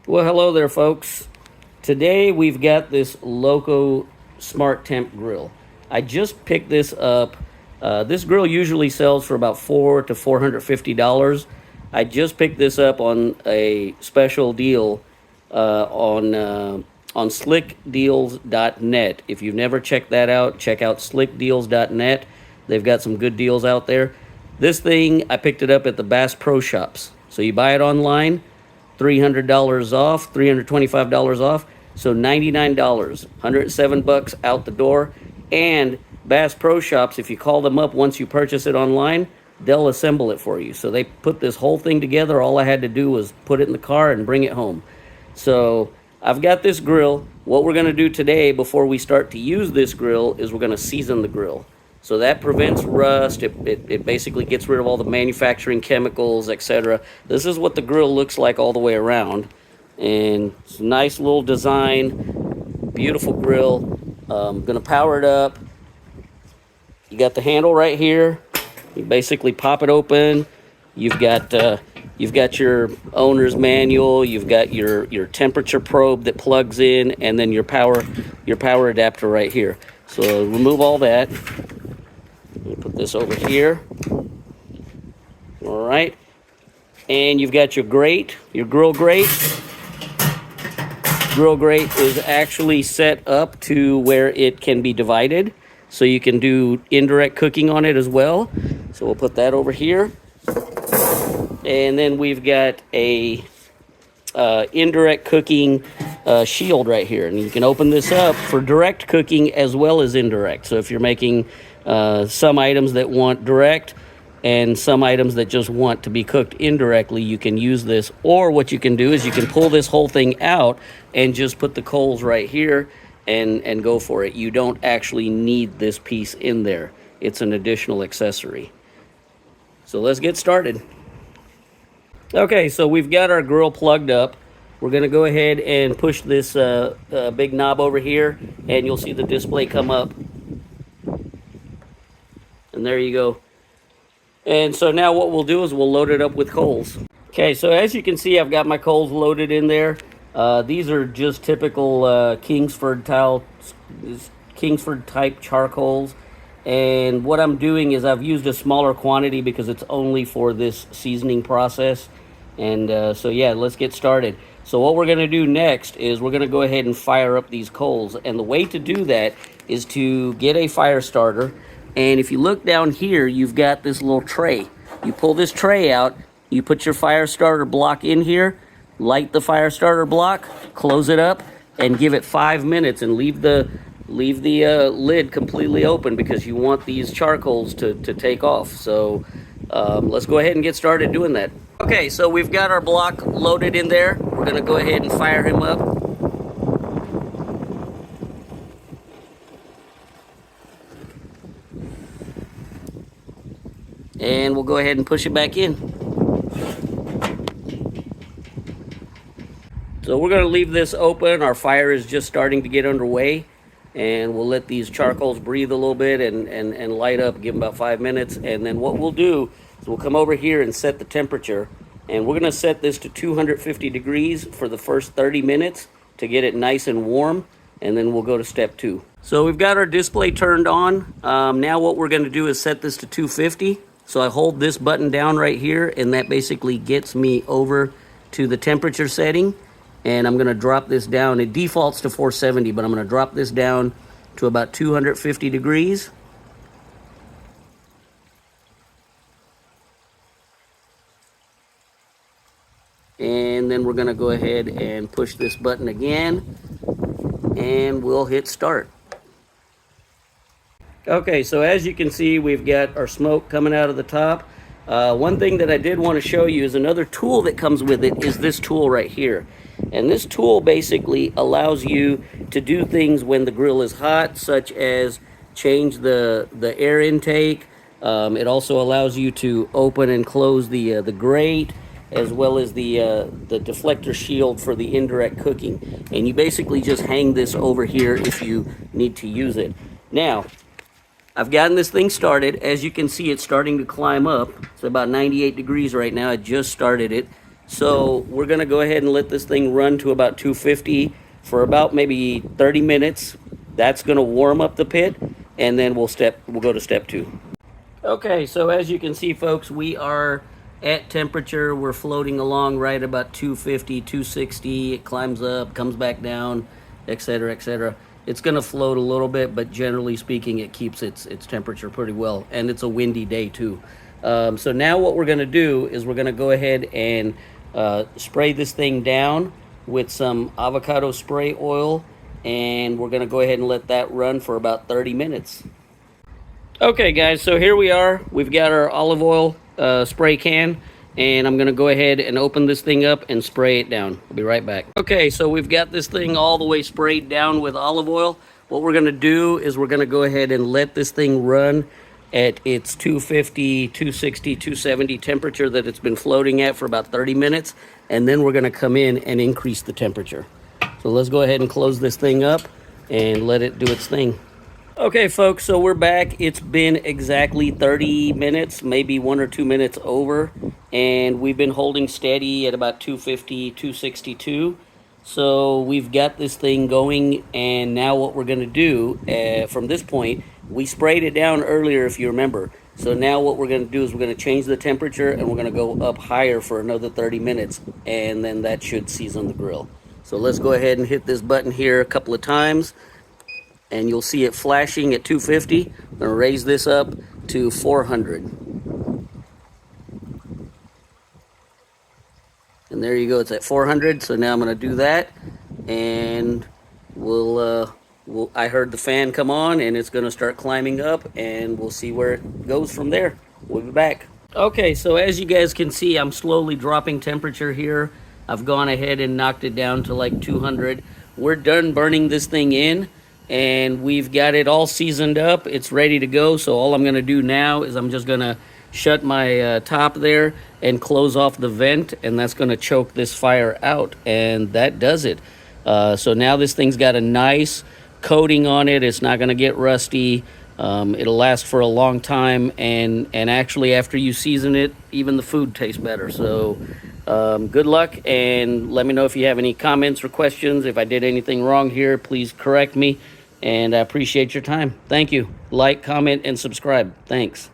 Well, hello there, folks. Today we've got this Loco Smart Temp grill. I just picked this up. This grill usually sells for about $400 to $450. I just picked this up on a special deal on slickdeals.net. If you've never checked that out, check out slickdeals.net. They've got some good deals out there. This thing, I picked it up at the Bass Pro Shops. So you buy it online, $300 off, $325 off, so $99, $107 out the door. And Bass Pro Shops, if you call them up once you purchase it online, they'll assemble it for you. So they put this whole thing together. All I had to do was put it in the car and bring it home. So I've got this grill. What we're going to do today before we start to use this grill is we're going to season the grill. So that prevents rust. It basically gets rid of all the manufacturing chemicals, etc. This is what the grill looks like all the way around. And it's a nice little design, beautiful grill. Gonna power it up. You got the handle right here. You basically pop it open. You've got your owner's manual. You've got your temperature probe that plugs in, and then your power adapter right here. So remove all that. Put this over here. All right. And you've got your grate, your grill grate. Grill grate is actually set up to where it can be divided, so you can do indirect cooking on it as well. So we'll put that over here. And then we've got a indirect cooking shield right here. And you can open this up for direct cooking as well as indirect. So if you're making some items that want direct and some items that just want to be cooked indirectly, you can use this. Or what you can do is you can pull this whole thing out and just put the coals right here and go for it. You don't actually need this piece in there. It's an additional accessory. So let's get started. Okay, so we've got our grill plugged up. We're going to go ahead and push this big knob over here, and you'll see the display come up. And there you go. And so now what we'll do is we'll load it up with coals. Okay, so as you can see, I've got my coals loaded in there. These are just typical Kingsford type charcoals. And what I'm doing is I've used a smaller quantity because it's only for this seasoning process. And so yeah, let's get started. So what we're going to do next is we're going to go ahead and fire up these coals. And the way to do that is to get a fire starter. And if you look down here, you've got this little tray. You pull this tray out, you put your fire starter block in here, light the fire starter block, close it up, and give it 5 minutes and leave the lid completely open because you want these charcoals to take off. So let's go ahead and get started doing that. Okay, so we've got our block loaded in there. We're going to go ahead and fire him up. And we'll go ahead and push it back in. So we're going to leave this open. Our fire is just starting to get underway. And we'll let these charcoals breathe a little bit and light up, give them about 5 minutes. And then what we'll do is we'll come over here and set the temperature. And we're going to set this to 250 degrees for the first 30 minutes to get it nice and warm. And then we'll go to step 2. So we've got our display turned on. Now what we're going to do is set this to 250. So I hold this button down right here, and that basically gets me over to the temperature setting. And I'm going to drop this down. It defaults to 470, but I'm going to drop this down to about 250 degrees. And then we're going to go ahead and push this button again, and we'll hit start. Okay, so as you can see, we've got our smoke coming out of the top. One thing that I did want to show you is another tool that comes with it is this tool right here. And this tool basically allows you to do things when the grill is hot, such as change the air intake. It also allows you to open and close the grate, as well as the deflector shield for the indirect cooking. And you basically just hang this over here if you need to use it. Now, I've gotten this thing started. As you can see, it's starting to climb up. It's about 98 degrees right now. I just started it. So we're gonna go ahead and let this thing run to about 250 for about maybe 30 minutes. That's gonna warm up the pit, and then we'll go to step 2. Okay, so as you can see, folks, we are at temperature. We're floating along right about 250, 260. It climbs up, comes back down, etc., etc. It's going to float a little bit, but generally speaking, it keeps its temperature pretty well. And it's a windy day, too. So now what we're going to do is we're going to go ahead and spray this thing down with some avocado spray oil. And we're going to go ahead and let that run for about 30 minutes. Okay, guys, so here we are. We've got our olive oil spray can, and I'm going to go ahead and open this thing up and spray it down. I'll be right back. Okay, so we've got this thing all the way sprayed down with olive oil. What we're going to do is we're going to go ahead and let this thing run at its 250, 260, 270 temperature that it's been floating at for about 30 minutes, and then we're going to come in and increase the temperature. So let's go ahead and close this thing up and let it do its thing. Okay, folks, so we're back. It's been exactly 30 minutes, maybe 1 or 2 minutes over, and we've been holding steady at about 250, 262. So we've got this thing going, and now what we're going to do from this point, we sprayed it down earlier, if you remember. So now what we're going to do is we're going to change the temperature, and we're going to go up higher for another 30 minutes, and then that should season the grill. So let's go ahead and hit this button here a couple of times, and you'll see it flashing at 250. I'm going to raise this up to 400. And there you go, it's at 400. So now I'm going to do that, and I heard the fan come on, and it's going to start climbing up, and we'll see where it goes from there. We'll be back. Okay, so as you guys can see, I'm slowly dropping temperature here. I've gone ahead and knocked it down to like 200. We're done burning this thing in, and we've got it all seasoned up. It's ready to go. So all I'm going to do now is I'm just going to shut my top there and close off the vent, and that's going to choke this fire out, and that does it. So now this thing's got a nice coating on it. It's not going to get rusty. It'll last for a long time, and actually after you season it, even the food tastes better. So good luck, and let me know if you have any comments or questions. If I did anything wrong here, please correct me. And I appreciate your time. Thank you. Like, comment, and subscribe. Thanks.